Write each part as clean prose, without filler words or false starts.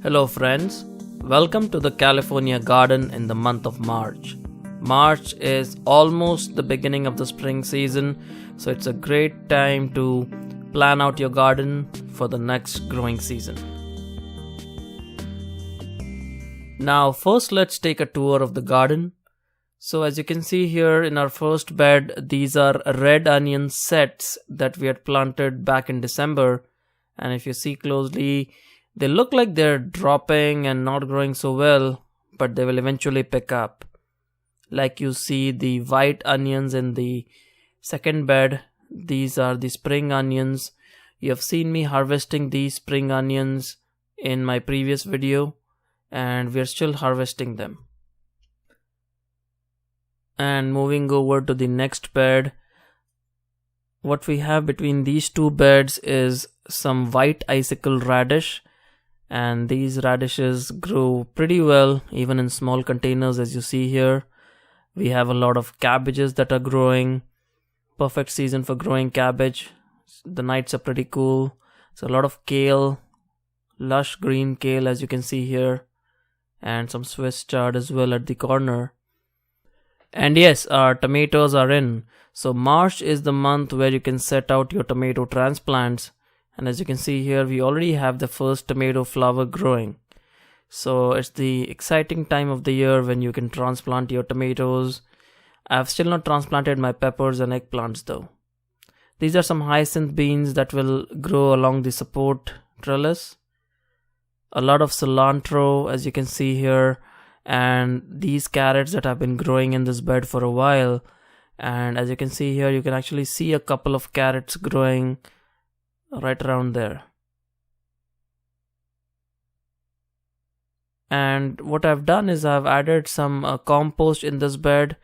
Hello friends, welcome to the California garden in the month of March. March is almost the beginning of the spring season, so it's a great time to plan out your garden for the next growing season. Now first let's take a tour of the garden. So as you can see here in our first bed, these are red onion sets that we had planted back in December, and if you see closely, they look like they're dropping and not growing so well, but they will eventually pick up. Like you see the white onions in the second bed, these are the spring onions. You have seen me harvesting these spring onions in my previous video, and we're still harvesting them. And moving over to the next bed, what we have between these two beds is some white icicle radish. And these radishes grow pretty well even in small containers, as you see here. We have a lot of cabbages that are growing. Perfect season for growing cabbage. The nights are pretty cool. So a lot of kale, lush green kale as you can see here, and some Swiss chard as well at the corner. And yes, our tomatoes are in. So March is the month where you can set out your tomato transplants. And as you can see here, we already have the first tomato flower growing. So it's the exciting time of the year when you can transplant your tomatoes. I've still not transplanted my peppers and eggplants though. These are some hyacinth beans that will grow along the support trellis. A lot of cilantro as you can see here. And these carrots that have been growing in this bed for a while. And as you can see here, you can actually see a couple of carrots growing right around there. And what I've done is I've added some compost in this bed.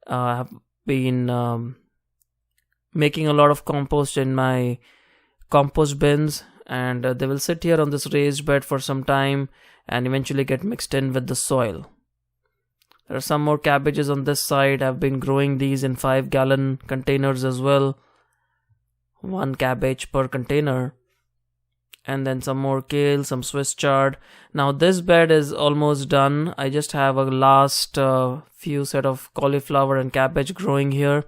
I've been making a lot of compost in my compost bins, and they will sit here on this raised bed for some time and eventually get mixed in with the soil. There are some more cabbages on this side. I've been growing these in 5-gallon containers as well. 1 cabbage per container, and then some more kale, some Swiss chard. Now this bed is almost done. I just have a last few set of cauliflower and cabbage growing here,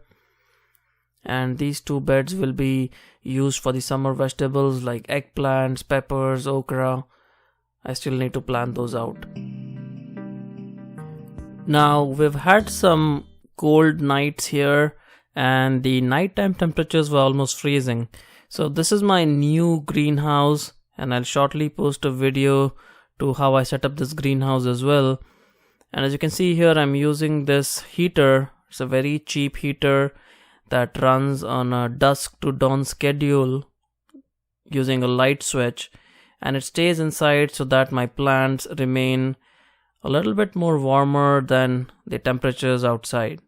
and these two beds will be used for the summer vegetables like eggplants, peppers, okra. I still need to plant those out. Now we've had some cold nights here, and the nighttime temperatures were almost freezing. So this is my new greenhouse, and I'll shortly post a video to how I set up this greenhouse as well. And as you can see here, I'm using this heater. It's a very cheap heater that runs on a dusk to dawn schedule using a light switch, and it stays inside so that my plants remain a little bit more warmer than the temperatures outside.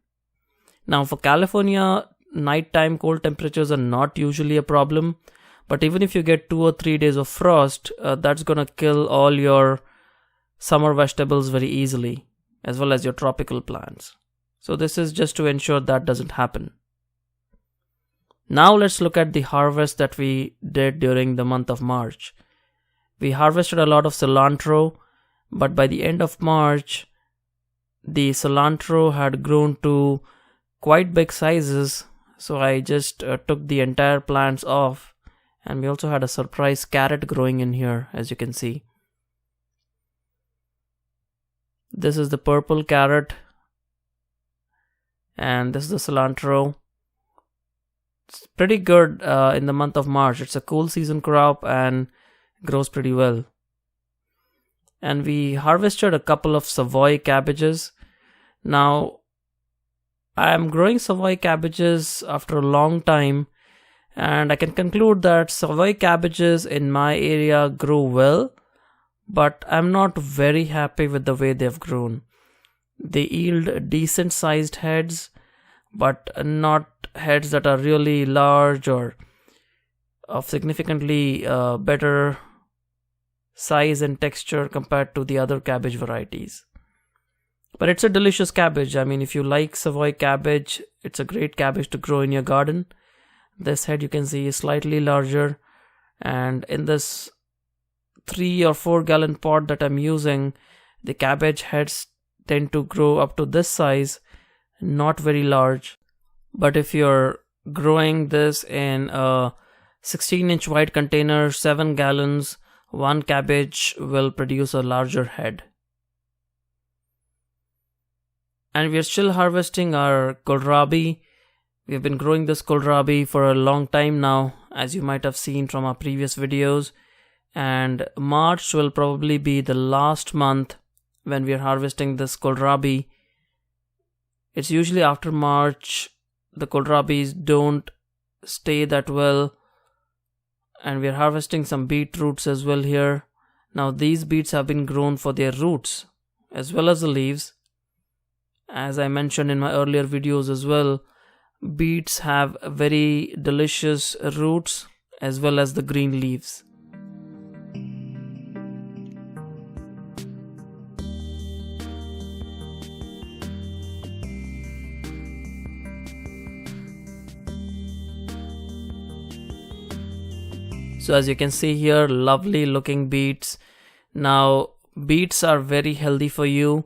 Now for California, nighttime cold temperatures are not usually a problem, but even if you get 2 or 3 days of frost, that's gonna kill all your summer vegetables very easily, as well as your tropical plants. So this is just to ensure that doesn't happen. Now let's look at the harvest that we did during the month of March. We harvested a lot of cilantro, but by the end of March, the cilantro had grown to quite big sizes, so I just took the entire plants off, and we also had a surprise carrot growing in here, as you can see. This is the purple carrot, and this is the cilantro. It's pretty good in the month of March. It's a cool season crop and grows pretty well. And we harvested a couple of Savoy cabbages. Now I am growing Savoy cabbages after a long time, and I can conclude that Savoy cabbages in my area grow well, but I'm not very happy with the way they've grown. They yield decent sized heads, but not heads that are really large or of significantly better size and texture compared to the other cabbage varieties. But it's a delicious cabbage. I mean, if you like Savoy cabbage, it's a great cabbage to grow in your garden. This head you can see is slightly larger, and in this 3 or 4 gallon pot that I'm using, the cabbage heads tend to grow up to this size, not very large. But if you're growing this in a 16-inch wide container, 7 gallons, one cabbage will produce a larger head. And we are still harvesting our Kohlrabi. We have been growing this Kohlrabi for a long time now, as you might have seen from our previous videos. And March will probably be the last month when we are harvesting this Kohlrabi. It's usually after March, the Kohlrabis don't stay that well. And we are harvesting some beet roots as well here. Now these beets have been grown for their roots as well as the leaves. As I mentioned in my earlier videos as well, beets have very delicious roots as well as the green leaves. So as you can see here, lovely looking beets. Now beets are very healthy for you.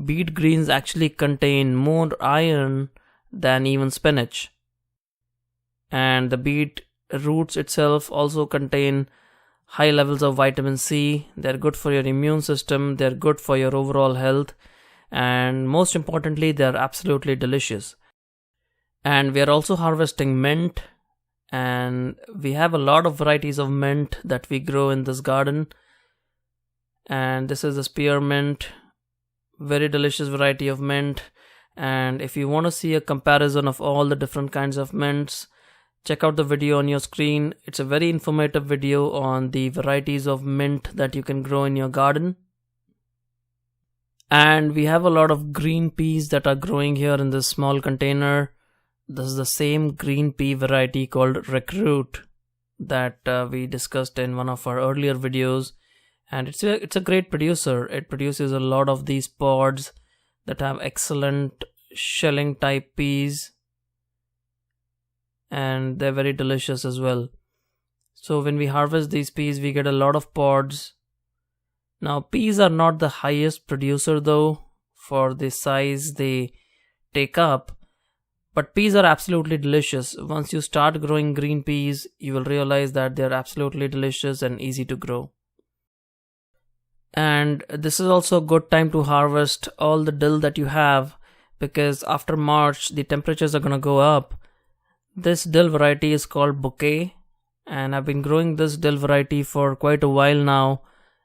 Beet greens actually contain more iron than even spinach. And the beet roots itself also contain high levels of vitamin C. They're good for your immune system. They're good for your overall health. And most importantly, they're absolutely delicious. And we are also harvesting mint. And we have a lot of varieties of mint that we grow in this garden. And this is the Spearmint, very delicious variety of mint. And if you want to see a comparison of all the different kinds of mints, check out the video on your screen. It's a very informative video on the varieties of mint that you can grow in your garden. And we have a lot of green peas that are growing here in this small container. This is the same green pea variety called Recruit that we discussed in one of our earlier videos. And it's a great producer. It produces a lot of these pods that have excellent shelling type peas. And they're very delicious as well. So when we harvest these peas, we get a lot of pods. Now peas are not the highest producer though for the size they take up. But peas are absolutely delicious. Once you start growing green peas, you will realize that they're absolutely delicious and easy to grow. And this is also a good time to harvest all the dill that you have, because after March, the temperatures are going to go up. This dill variety is called Bouquet, and I've been growing this dill variety for quite a while now.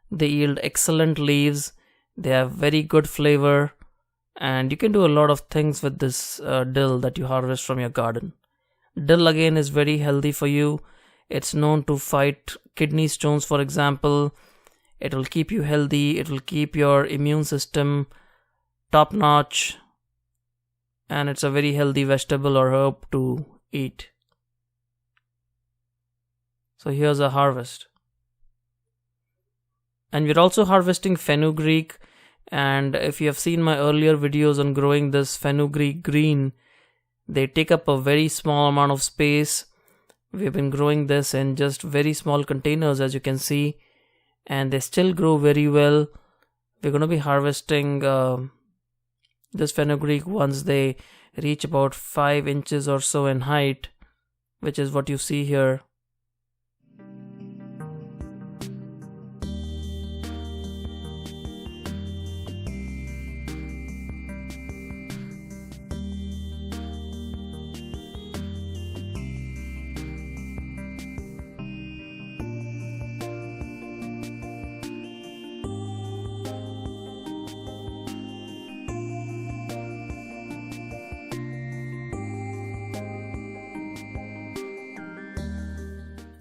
They yield excellent leaves. They have very good flavor. And you can do a lot of things with this dill that you harvest from your garden. Dill again is very healthy for you. It's known to fight kidney stones, for example. It will keep you healthy. It will keep your immune system top notch. And it's a very healthy vegetable or herb to eat. So here's a harvest. And we're also harvesting fenugreek. And if you have seen my earlier videos on growing this fenugreek green, they take up a very small amount of space. We've been growing this in just very small containers, as you can see, and they still grow very well. We're going to be harvesting this fenugreek once they reach about 5 inches or so in height, which is what you see here.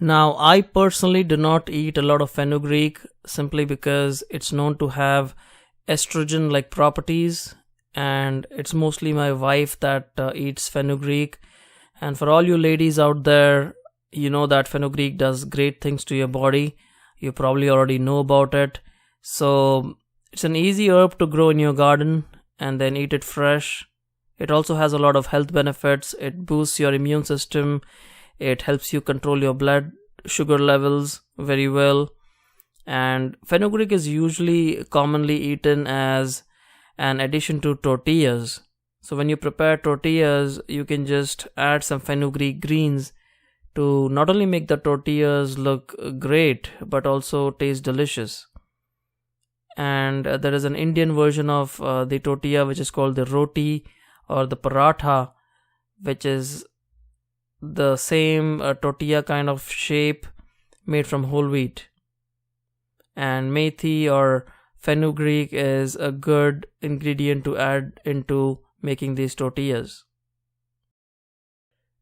Now, I personally do not eat a lot of fenugreek simply because it's known to have estrogen-like properties, and it's mostly my wife that eats fenugreek. And for all you ladies out there, you know that fenugreek does great things to your body. You probably already know about it. So it's an easy herb to grow in your garden and then eat it fresh. It also has a lot of health benefits. It boosts your immune system. It helps you control your blood sugar levels very well. And fenugreek is usually commonly eaten as an addition to tortillas. So when you prepare tortillas, you can just add some fenugreek greens to not only make the tortillas look great but also taste delicious. And there is an Indian version of the tortilla which is called the Roti or the Paratha, which is the same tortilla kind of shape made from whole wheat. And methi or fenugreek is a good ingredient to add into making these tortillas.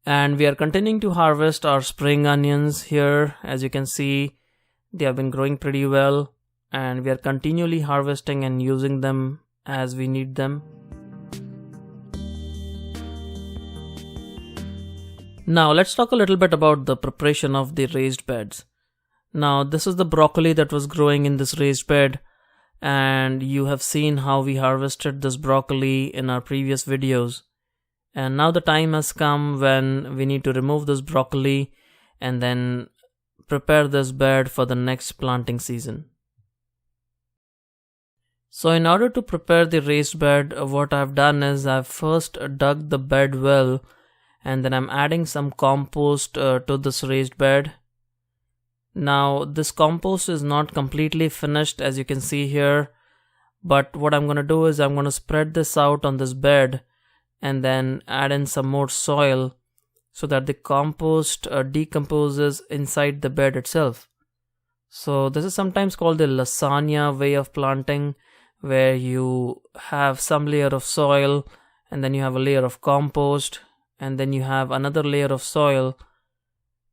And we are continuing to harvest our spring onions here. As you can see, they have been growing pretty well, and we are continually harvesting and using them as we need them. Now let's talk a little bit about the preparation of the raised beds. Now this is the broccoli that was growing in this raised bed, and you have seen how we harvested this broccoli in our previous videos. And now the time has come when we need to remove this broccoli and then prepare this bed for the next planting season. So in order to prepare the raised bed, what I've done is I've first dug the bed well, and then I'm adding some compost to this raised bed. Now this compost is not completely finished, as you can see here, but what I'm going to do is I'm going to spread this out on this bed and then add in some more soil so that the compost decomposes inside the bed itself. So this is sometimes called the lasagna way of planting, where you have some layer of soil and then you have a layer of compost and then you have another layer of soil.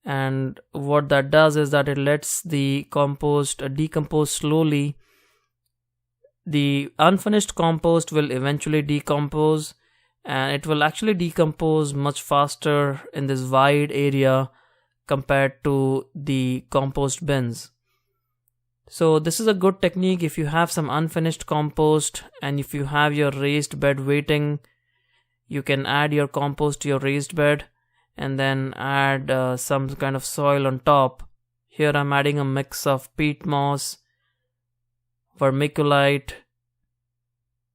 And what that does is that it lets the compost decompose slowly. The unfinished compost will eventually decompose, and it will actually decompose much faster in this wide area compared to the compost bins. So this is a good technique if you have some unfinished compost, and if you have your raised bed waiting, you can add your compost to your raised bed and then add some kind of soil on top. Here I'm adding a mix of peat moss, vermiculite,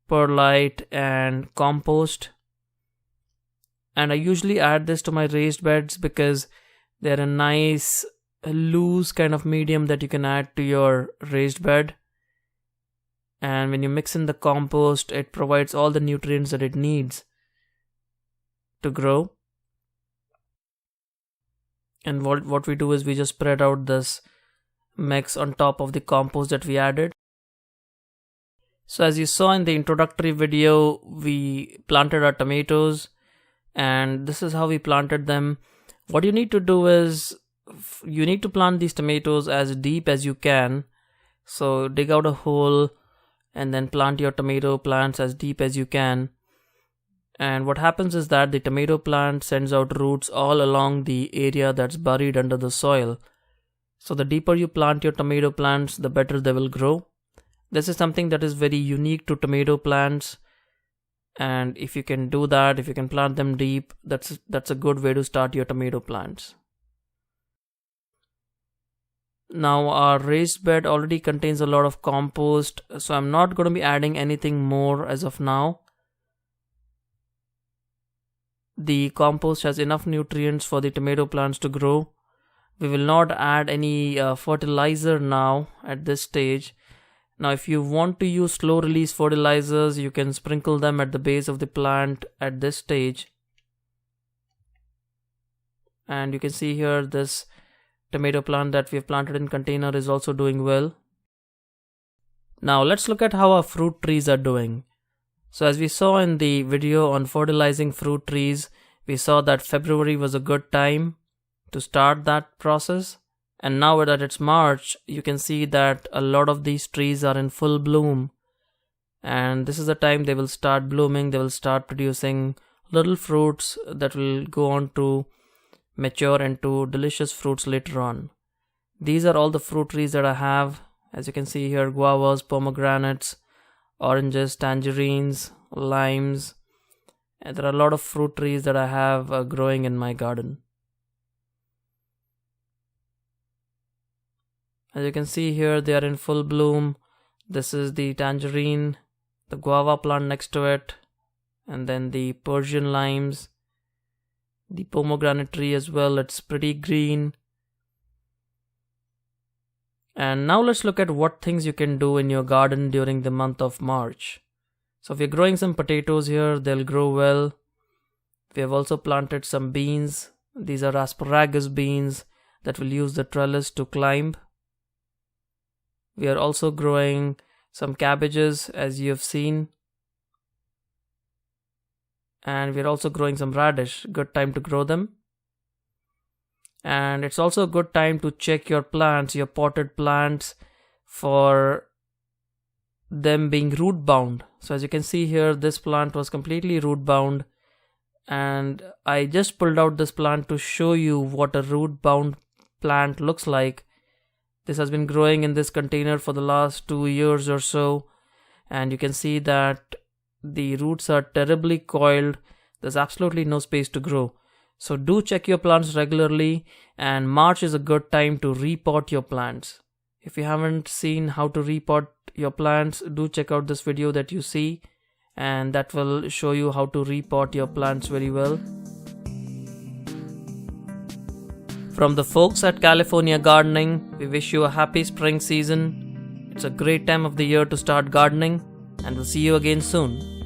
perlite and compost. And I usually add this to my raised beds because they're a nice loose kind of medium that you can add to your raised bed. And when you mix in the compost, it provides all the nutrients that it needs to grow. And what we do is we just spread out this mix on top of the compost that we added. So as you saw in the introductory video, we planted our tomatoes, and this is how we planted them. What you need to do is you need to plant these tomatoes as deep as you can. So dig out a hole and then plant your tomato plants as deep as you can. And what happens is that the tomato plant sends out roots all along the area that's buried under the soil. So the deeper you plant your tomato plants, the better they will grow. This is something that is very unique to tomato plants. And if you can do that, if you can plant them deep, that's a good way to start your tomato plants. Now our raised bed already contains a lot of compost, so I'm not going to be adding anything more as of now. The compost has enough nutrients for the tomato plants to grow. We will not add any fertilizer now at this stage. Now if you want to use slow release fertilizers, you can sprinkle them at the base of the plant at this stage. And you can see here this tomato plant that we have planted in container is also doing well. Now let's look at how our fruit trees are doing. So as we saw in the video on fertilizing fruit trees, we saw that February was a good time to start that process. And now that it's March, you can see that a lot of these trees are in full bloom. And this is the time they will start blooming, they will start producing little fruits that will go on to mature into delicious fruits later on. These are all the fruit trees that I have. As you can see here, guavas, pomegranates, oranges, tangerines, limes, and there are a lot of fruit trees that I have growing in my garden. As you can see here, they are in full bloom. This is the tangerine, the guava plant next to it, and then the Persian limes, the pomegranate tree as well. It's pretty green. And now let's look at what things you can do in your garden during the month of March. So if you're growing some potatoes here, they'll grow well. We have also planted some beans. These are asparagus beans that will use the trellis to climb. We are also growing some cabbages, as you have seen. And we are also growing some radish. Good time to grow them. And it's also a good time to check your plants, your potted plants, for them being root bound. So as you can see here, this plant was completely root bound, and I just pulled out this plant to show you what a root bound plant looks like. This has been growing in this container for the last 2 years or so, and you can see that the roots are terribly coiled. There's absolutely no space to grow. So do check your plants regularly, and March is a good time to repot your plants. If you haven't seen how to repot your plants, do check out this video that you see, and that will show you how to repot your plants very well. From the folks at California Gardening, we wish you a happy spring season. It's a great time of the year to start gardening, and we'll see you again soon.